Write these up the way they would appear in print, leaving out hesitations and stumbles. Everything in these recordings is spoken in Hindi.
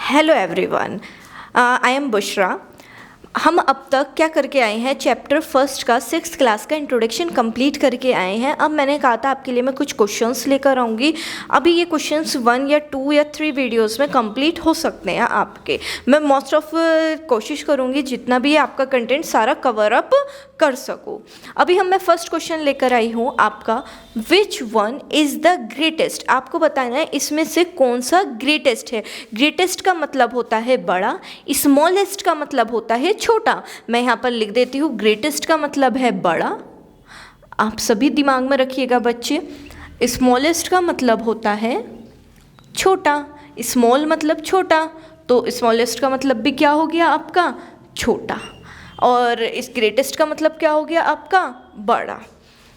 Hello everyone, I am Bushra. हम अब तक क्या करके आए हैं, चैप्टर फर्स्ट का 6th क्लास का इंट्रोडक्शन कंप्लीट करके आए हैं। अब मैंने कहा था आपके लिए मैं कुछ क्वेश्चंस लेकर आऊँगी। अभी ये क्वेश्चंस 1 या 2 या 3 वीडियोस में कंप्लीट हो सकते हैं आपके। मैं मोस्ट ऑफ कोशिश करूँगी जितना भी आपका कंटेंट सारा कवर अप कर सकूँ। अभी मैं फर्स्ट क्वेश्चन लेकर आई हूँ आपका, which one is the greatest. आपको बताना है इसमें से कौन सा ग्रेटेस्ट है। ग्रेटेस्ट का मतलब होता है बड़ा, स्मॉलेस्ट का मतलब होता है छोटा। मैं यहाँ पर लिख देती हूँ, ग्रेटेस्ट का मतलब है बड़ा, आप सभी दिमाग में रखिएगा बच्चे। स्मॉलेस्ट का मतलब होता है छोटा, स्मॉल मतलब छोटा, तो स्मॉलेस्ट का मतलब भी क्या हो गया आपका, छोटा। और इस ग्रेटेस्ट का मतलब क्या हो गया आपका, बड़ा।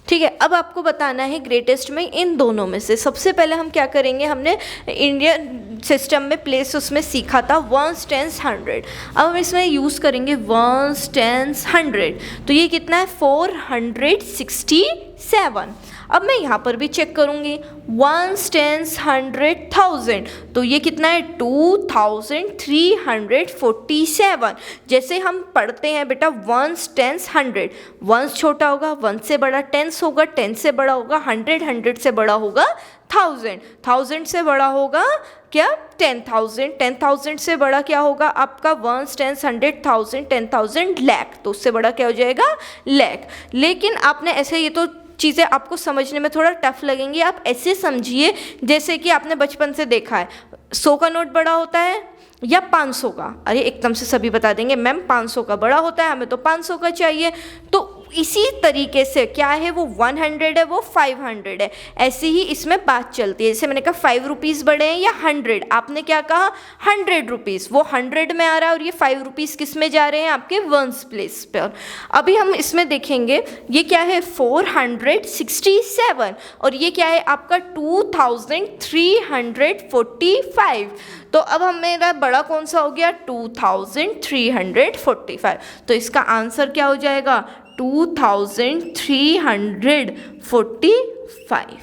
ठीक है, अब आपको बताना है ग्रेटेस्ट में इन दोनों में से सबसे पहले हम क्या करेंगे। हमने इंडियन सिस्टम में प्लेस उसमें सीखा था वंस, टेंस, 100। अब हम इसमें यूज़ करेंगे वंस, टेंस, 100। तो ये कितना है, 467। अब मैं यहाँ पर भी चेक करूँगी, वंस, टेंस, 100, 1000। तो ये कितना है, 2347। जैसे हम पढ़ते हैं बेटा वंस, टेंस, 100, वंस छोटा होगा, 1 से बड़ा 10 होगा, 10 से बड़ा होगा 100, 100 से बड़ा होगा 1000, 1000 से बड़ा होगा क्या, 10,000, 10,000 से बड़ा क्या होगा आपका, वंस, टेंस, 100, 1000, 10,000 लाख। तो उससे बड़ा क्या हो जाएगा, लाख। लेकिन आपने ऐसे, ये तो चीज़ें आपको समझने में थोड़ा टफ लगेंगी, आप ऐसे समझिए जैसे कि आपने बचपन से देखा है 100 का नोट बड़ा होता है या 500 का। अरे एकदम से सभी बता देंगे मैम 500 का बड़ा होता है, हमें तो 500 का चाहिए। तो इसी तरीके से क्या है, वो 100 है, वो 500 है। ऐसे ही इसमें बात चलती है। जैसे मैंने कहा 5 रुपीज़ बड़े हैं या 100, आपने क्या कहा 100 रुपीज़, वो 100 में आ रहा है और ये 5 रुपीज़ किस में जा रहे हैं, आपके वंस प्लेस पर। अभी हम इसमें देखेंगे ये क्या है, 467, और ये क्या है आपका 2345। तो अब मेरा बड़ा कौन सा हो गया, 2345। तो इसका आंसर क्या हो जाएगा, 2345।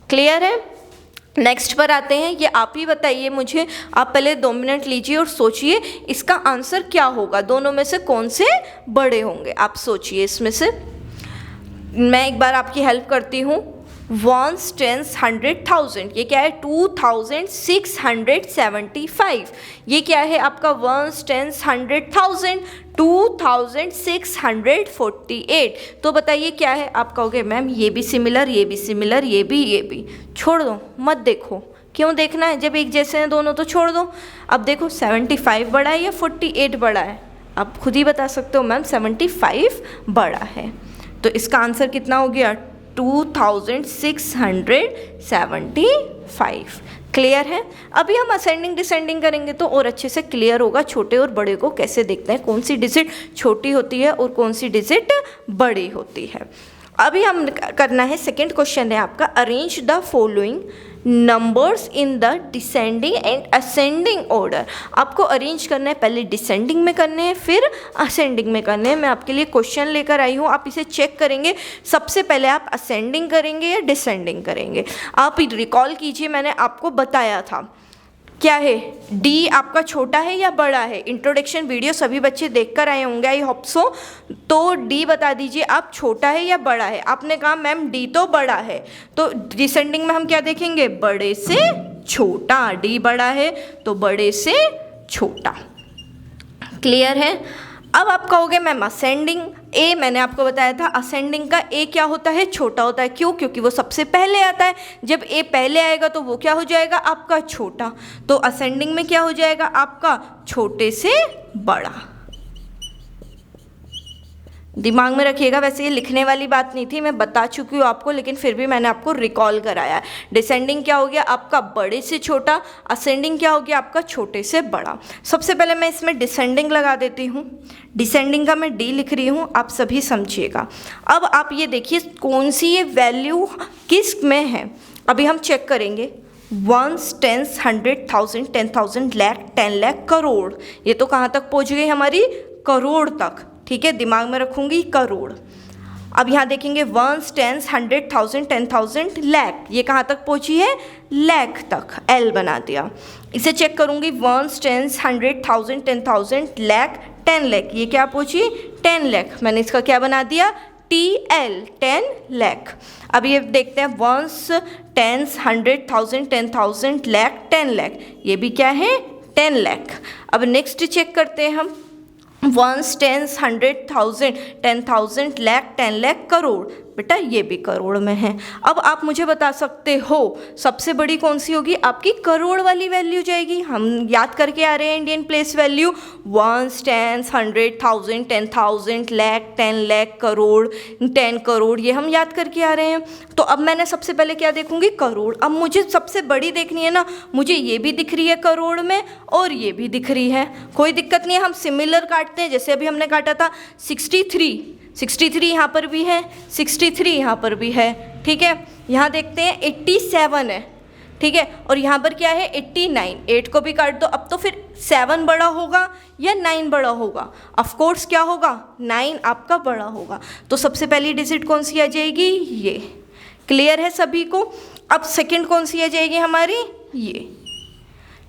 क्लियर है। नेक्स्ट पर आते हैं, ये आप ही बताइए मुझे। आप पहले 2 मिनट लीजिए और सोचिए इसका आंसर क्या होगा, दोनों में से कौन से बड़े होंगे। आप सोचिए इसमें से, मैं एक बार आपकी हेल्प करती हूँ। वंस, टेंस, 100, 1000, ये क्या है 2675। ये क्या है आपका वंस, टेंस, 100, 1000, 2648। तो बताइए क्या है आप कहोगे मैम ये भी सिमिलर, ये भी सिमिलर, ये भी। छोड़ दो, मत देखो। क्यों देखना है, जब एक जैसे हैं दोनों तो छोड़ दो। अब देखो 75 बड़ा है या 48 बड़ा है, आप खुद ही बता सकते हो मैम 75 बड़ा है। तो इसका आंसर कितना हो गया, 2675। क्लियर है। अभी हम असेंडिंग डिसेंडिंग करेंगे तो और अच्छे से क्लियर होगा, छोटे और बड़े को कैसे देखते हैं, कौन सी डिजिट छोटी होती है और कौन सी डिजिट बड़ी होती है। अभी हम करना है, सेकंड क्वेश्चन है आपका, arrange the following numbers in the descending and ascending order. आपको अरेंज करना है, पहले डिसेंडिंग में करने हैं फिर असेंडिंग में करने हैं। मैं आपके लिए क्वेश्चन लेकर आई हूँ, आप इसे चेक करेंगे। सबसे पहले आप असेंडिंग करेंगे या डिसेंडिंग करेंगे। आप रिकॉल कीजिए, मैंने आपको बताया था क्या है, डी आपका छोटा है या बड़ा है। इंट्रोडक्शन वीडियो सभी बच्चे देखकर आए होंगे, आई होप सो। तो डी बता दीजिए आप, छोटा है या बड़ा है। आपने कहा मैम डी तो बड़ा है, तो डिसेंडिंग में हम क्या देखेंगे, बड़े से छोटा। डी बड़ा है तो बड़े से छोटा। क्लियर है। अब आप कहोगे मैम असेंडिंग, ए मैंने आपको बताया था असेंडिंग का ए क्या होता है, छोटा होता है। क्यों, क्योंकि वो सबसे पहले आता है। जब ए पहले आएगा तो वो क्या हो जाएगा आपका छोटा। तो असेंडिंग में क्या हो जाएगा आपका, छोटे से बड़ा। दिमाग में रखिएगा। वैसे ये लिखने वाली बात नहीं थी, मैं बता चुकी हूँ आपको, लेकिन फिर भी मैंने आपको रिकॉल कराया। डिसेंडिंग क्या हो गया आपका, बड़े से छोटा। असेंडिंग क्या हो गया आपका, छोटे से बड़ा। सबसे पहले मैं इसमें डिसेंडिंग लगा देती हूँ। डिसेंडिंग का मैं डी लिख रही हूँ, आप सभी समझिएगा। अब आप ये देखिए कौन सी ये वैल्यू किस में है। अभी हम चेक करेंगे, वंस, टेंस, 100, 1000, 10,000, लाख, 10 लाख, करोड़। ये तो कहाँ तक पहुँच गई हमारी, करोड़ तक। ठीक है, दिमाग में रखूंगी करोड़। अब यहाँ देखेंगे वंस, टेंस, 100, 1000, 10,000, लाख, ये कहाँ तक पहुँची है, लाख तक, एल बना दिया। इसे चेक करूँगी 1, 10, 100, 1000, 10,000, लाख, 10 लाख। ये क्या पूछी? 10 लाख। मैंने इसका क्या बना दिया? TL, 10 लाख। अब ये देखते हैं 1, 10, 100, 1000, 10,000, लाख, 10 लाख। ये भी क्या है? 10 लाख। अब नेक्स्ट चेक करते हैं हम 1, 10, 100, 1000, 10,000, लाख, 10 लाख, करोड़। बेटा ये भी करोड़ में है। अब आप मुझे बता सकते हो सबसे बड़ी कौन सी होगी? आपकी करोड़ वाली वैल्यू जाएगी। हम याद करके आ रहे हैं Indian place value 1, 10, 100, 1000, 10,000, lakh, 10 lakh, crore, 10 crore, ये हम याद करके आ रहे हैं। तो अब मैंने सबसे पहले क्या देखूंगी? करोड़। अब मुझे सबसे बड़ी देखनी है ना, मुझे ये भी दिख रही है करोड़ में और ये भी दिख रही है, कोई दिक्कत नहीं है, हम सिमिलर काटते हैं। जैसे अभी हमने काटा था 63 यहाँ पर भी है, 63 यहाँ पर भी है, ठीक है। यहाँ देखते हैं 87 है, ठीक है, और यहाँ पर क्या है? 89। 8 को भी काट दो। अब तो फिर 7 बड़ा होगा या 9 बड़ा होगा? ऑफ कोर्स क्या होगा? 9 आपका बड़ा होगा। तो सबसे पहली डिजिट कौन सी आ जाएगी? ये। क्लियर है सभी को? अब सेकंड कौन सी आ जाएगी हमारी? ये।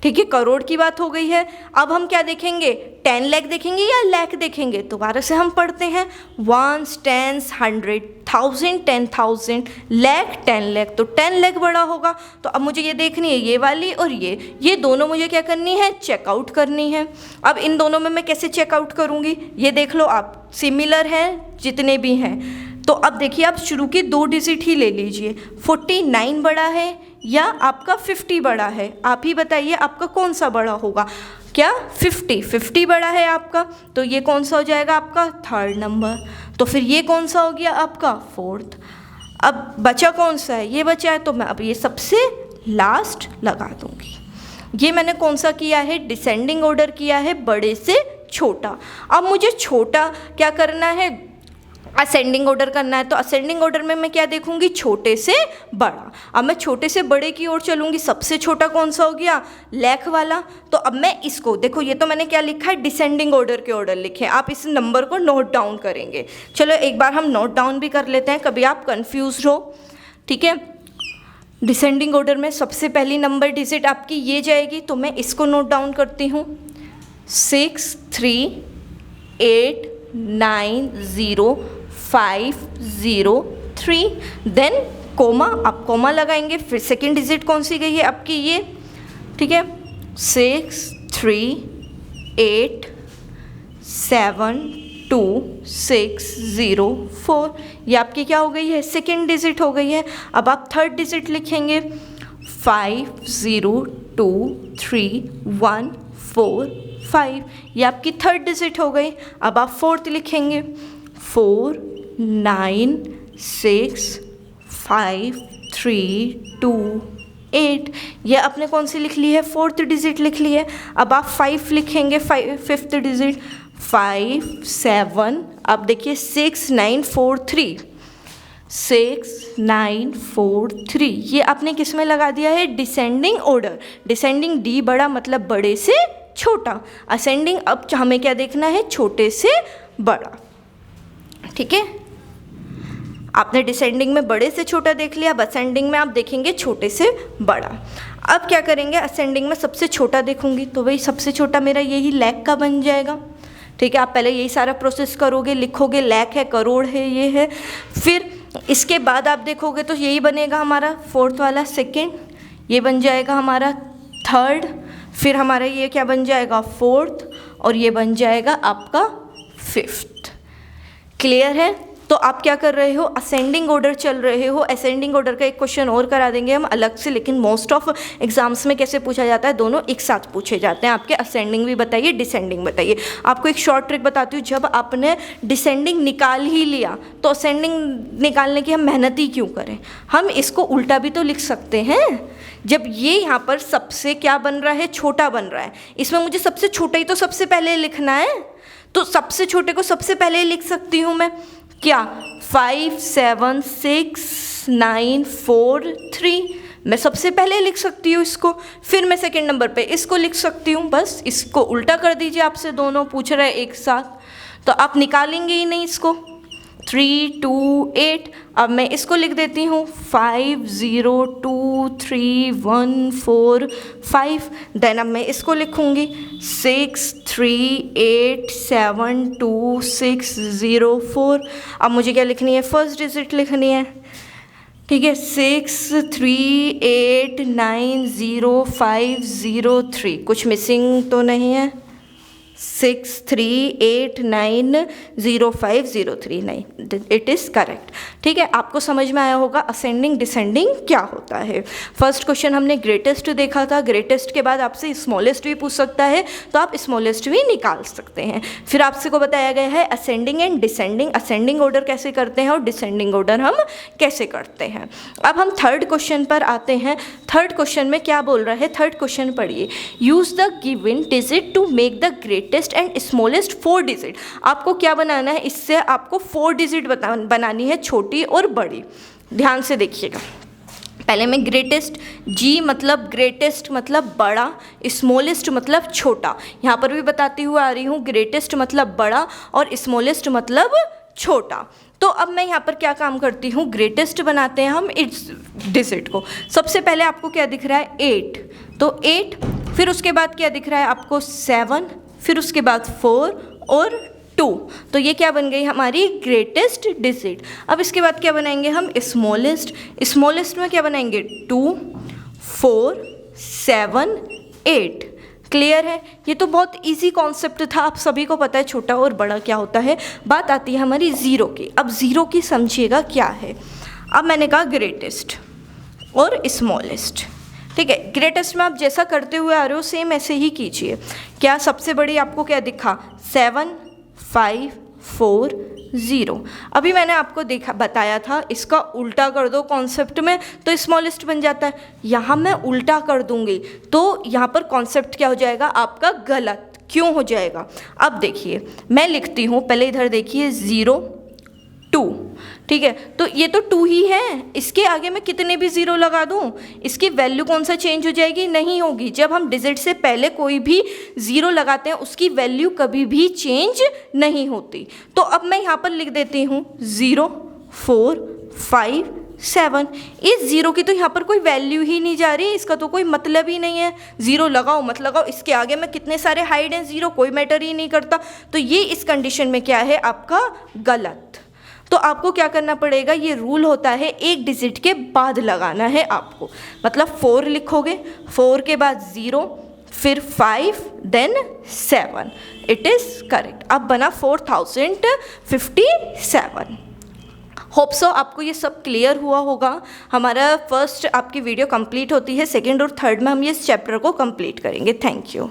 ठीक है, करोड़ की बात हो गई है। अब हम क्या देखेंगे? 10 लाख देखेंगे या लाख देखेंगे? दोबारा से हम पढ़ते हैं 1, 10, 100, 1000, 10,000, लाख, 10 लाख। तो 10 लाख बड़ा होगा। तो अब मुझे ये देखनी है, ये वाली और ये दोनों मुझे क्या करनी है? चेकआउट करनी है। अब इन दोनों में मैं कैसे चेकआउट करूँगी? ये देख लो आप, सिमिलर हैं जितने भी हैं। तो अब देखिए, आप शुरू की 2 डिजिट ही ले लीजिए। 49 बड़ा है या आपका 50 बड़ा है? आप ही बताइए आपका कौन सा बड़ा होगा? क्या? 50 बड़ा है आपका, तो ये कौन सा हो जाएगा आपका? 3rd number. तो फिर ये कौन सा हो गया आपका? 4th। अब बचा कौन सा है? ये बचा है, तो मैं अब ये सबसे लास्ट लगा दूंगी। ये मैंने कौन सा किया है? डिसेंडिंग ऑर्डर किया है, बड़े से छोटा। अब मुझे छोटा क्या करना है? असेंडिंग ऑर्डर करना है। तो असेंडिंग ऑर्डर में मैं क्या देखूंगी? छोटे से बड़ा। अब मैं छोटे से बड़े की ओर चलूंगी। सबसे छोटा कौन सा हो गया? लाख वाला। तो अब मैं इसको देखो, ये तो मैंने क्या लिखा है? डिसेंडिंग ऑर्डर के ऑर्डर लिखे। आप इस नंबर को नोट डाउन करेंगे। चलो एक बार हम नोट डाउन भी कर लेते हैं, कभी आप कंफ्यूज हो, ठीक है। डिसेंडिंग ऑर्डर में सबसे पहली नंबर डिजिट आपकी ये जाएगी, तो मैं इसको नोट डाउन करती हूँ 6, 3, 8, 9, 0, 5, 0, 3, देन कोमा। आप कोमा लगाएंगे। फिर सेकेंड डिजिट कौन सी गई है आपकी? ये, ठीक है, 6, 3, 8, 7, 2, 6, 0, 4। ये आपकी क्या हो गई है? सेकेंड डिजिट हो गई है। अब आप थर्ड डिजिट लिखेंगे 5, 0, 2, 3, 1, 4, 5। ये आपकी थर्ड डिजिट हो गई। अब आप फोर्थ लिखेंगे 4, 9, 6, 5, 3, 2, 8। ये आपने कौन सी लिख ली है? फोर्थ डिजिट लिख ली है। अब आप 5 लिखेंगे, फिफ्थ डिजिट 5, 7। अब देखिए 6, 9, 4, 3, 6, 9, 4, 3। ये आपने किस में लगा दिया है? Descending order. डिसेंडिंग डी बड़ा मतलब बड़े से छोटा। असेंडिंग अब हमें क्या देखना है? छोटे से बड़ा, ठीक है। आपने डिसेंडिंग में बड़े से छोटा देख लिया, अब असेंडिंग में आप देखेंगे छोटे से बड़ा। अब क्या करेंगे? असेंडिंग में सबसे छोटा देखूंगी, तो वही सबसे छोटा मेरा यही लाख का बन जाएगा, ठीक है। आप पहले यही सारा प्रोसेस करोगे, लिखोगे लाख है, करोड़ है, ये है। फिर इसके बाद आप देखोगे तो यही बनेगा हमारा फोर्थ वाला सेकेंड, ये बन जाएगा हमारा थर्ड, फिर हमारा ये क्या बन जाएगा? फोर्थ, और ये बन जाएगा आपका फिफ्थ। क्लियर है? तो आप क्या कर रहे हो? असेंडिंग ऑर्डर चल रहे हो। असेंडिंग ऑर्डर का एक क्वेश्चन और करा देंगे हम अलग से, लेकिन मोस्ट ऑफ एग्जाम्स में कैसे पूछा जाता है? दोनों एक साथ पूछे जाते हैं आपके। असेंडिंग भी बताइए, डिसेंडिंग बताइए। आपको एक शॉर्ट ट्रिक बताती हूँ, जब आपने डिसेंडिंग निकाल ही लिया तो असेंडिंग निकालने की हम मेहनत ही क्यों करें? हम इसको उल्टा भी तो लिख सकते हैं। जब ये यहाँ पर सबसे क्या बन रहा है? छोटा बन रहा है। इसमें मुझे सबसे छोटा ही तो सबसे पहले लिखना है, तो सबसे छोटे को सबसे पहले लिख सकती हूँ मैं। क्या? 5, 7, 6, 9, 4, 3। मैं सबसे पहले लिख सकती हूँ इसको, फिर मैं सेकंड नंबर पे इसको लिख सकती हूँ। बस इसको उल्टा कर दीजिए। आपसे दोनों पूछ रहे हैं एक साथ, तो आप निकालेंगे ही नहीं इसको। 328। अब मैं इसको लिख देती हूँ 502314 देन अब मैं इसको लिखूँगी 638722604। अब मुझे क्या लिखनी है, फर्स्ट डिजिट लिखनी है, ठीक है, 63890503। कुछ मिसिंग तो नहीं है, 63890503, नहीं, इट इज़ करेक्ट। ठीक है, आपको समझ में आया होगा असेंडिंग डिसेंडिंग क्या होता है। फर्स्ट क्वेश्चन हमने ग्रेटेस्ट देखा था, ग्रेटेस्ट के बाद आपसे स्मॉलेस्ट भी पूछ सकता है, तो आप स्मॉलेस्ट भी निकाल सकते हैं। फिर आपसे को बताया गया है ascending and descending, ascending order कैसे करते हैं और डिसेंडिंग ऑर्डर हम कैसे करते हैं। अब हम थर्ड क्वेश्चन पर आते हैं। थर्ड क्वेश्चन में क्या बोल रहा है, थर्ड क्वेश्चन पढ़िए। Use the given digit to make the greatest and smallest 4 digit. आपको क्या बनाना है, इससे आपको 4 डिजिट बनानी है, छोटी और बड़ी। ध्यान से देखिएगा, पहले मैं ग्रेटेस्ट, जी मतलब ग्रेटेस्ट मतलब बड़ा, स्मॉलेस्ट मतलब छोटा, यहाँ पर भी बताती हुई आ रही हूँ, ग्रेटेस्ट मतलब बड़ा और स्मॉलेस्ट मतलब छोटा। तो अब मैं यहाँ पर क्या काम करती हूँ, ग्रेटेस्ट बनाते हैं हम इस डिजिट को। सबसे पहले आपको क्या दिख रहा है, 8, तो 8, फिर उसके बाद क्या दिख रहा है आपको 7, फिर उसके बाद 4 और 2, तो ये क्या बन गई हमारी ग्रेटेस्ट डिजिट। अब इसके बाद क्या बनाएंगे हम, स्मॉलेस्ट, स्मॉलेस्ट में क्या बनाएंगे 2, 4, 7, 8। क्लियर है, ये तो बहुत इजी कॉन्सेप्ट था, आप सभी को पता है छोटा और बड़ा क्या होता है। बात आती है हमारी ज़ीरो की। अब ज़ीरो की समझिएगा क्या है। अब मैंने कहा ग्रेटेस्ट और स्मॉलेस्ट, ठीक है, ग्रेटेस्ट में आप जैसा करते हुए आ रहे हो सेम ऐसे ही कीजिए। क्या सबसे बड़ी आपको क्या दिखा, 7, 5, 4, 0। अभी मैंने आपको बताया था इसका उल्टा कर दो कॉन्सेप्ट में तो स्मॉलेस्ट बन जाता है। यहाँ मैं उल्टा कर दूंगी तो यहाँ पर कॉन्सेप्ट क्या हो जाएगा आपका गलत, क्यों हो जाएगा। अब देखिए मैं लिखती हूँ, पहले इधर देखिए 0, 2, ठीक है, तो ये तो 2 ही है, इसके आगे मैं कितने भी 0 लगा दूँ इसकी वैल्यू कौन सा चेंज हो जाएगी, नहीं होगी। जब हम डिजिट से पहले कोई भी 0 लगाते हैं उसकी वैल्यू कभी भी चेंज नहीं होती। तो अब मैं यहाँ पर लिख देती हूँ 0, 4, 5, 7। इस 0 की तो यहाँ पर कोई वैल्यू ही नहीं जा रही, इसका तो कोई मतलब ही नहीं है। 0 लगाओ मत लगाओ, इसके आगे में कितने सारे हाइड हैं 0, कोई मैटर ही नहीं करता। तो ये इस कंडीशन में क्या है आपका गलत। तो आपको क्या करना पड़ेगा, ये रूल होता है एक डिजिट के बाद लगाना है आपको, मतलब 4 लिखोगे, 4 के बाद 0, फिर 5, देन 7, इट इज़ करेक्ट। अब बना 4057। होप सो आपको ये सब क्लियर हुआ होगा। हमारा फर्स्ट आपकी वीडियो कंप्लीट होती है, सेकेंड और थर्ड में हम ये इस चैप्टर को कंप्लीट करेंगे। Thank you.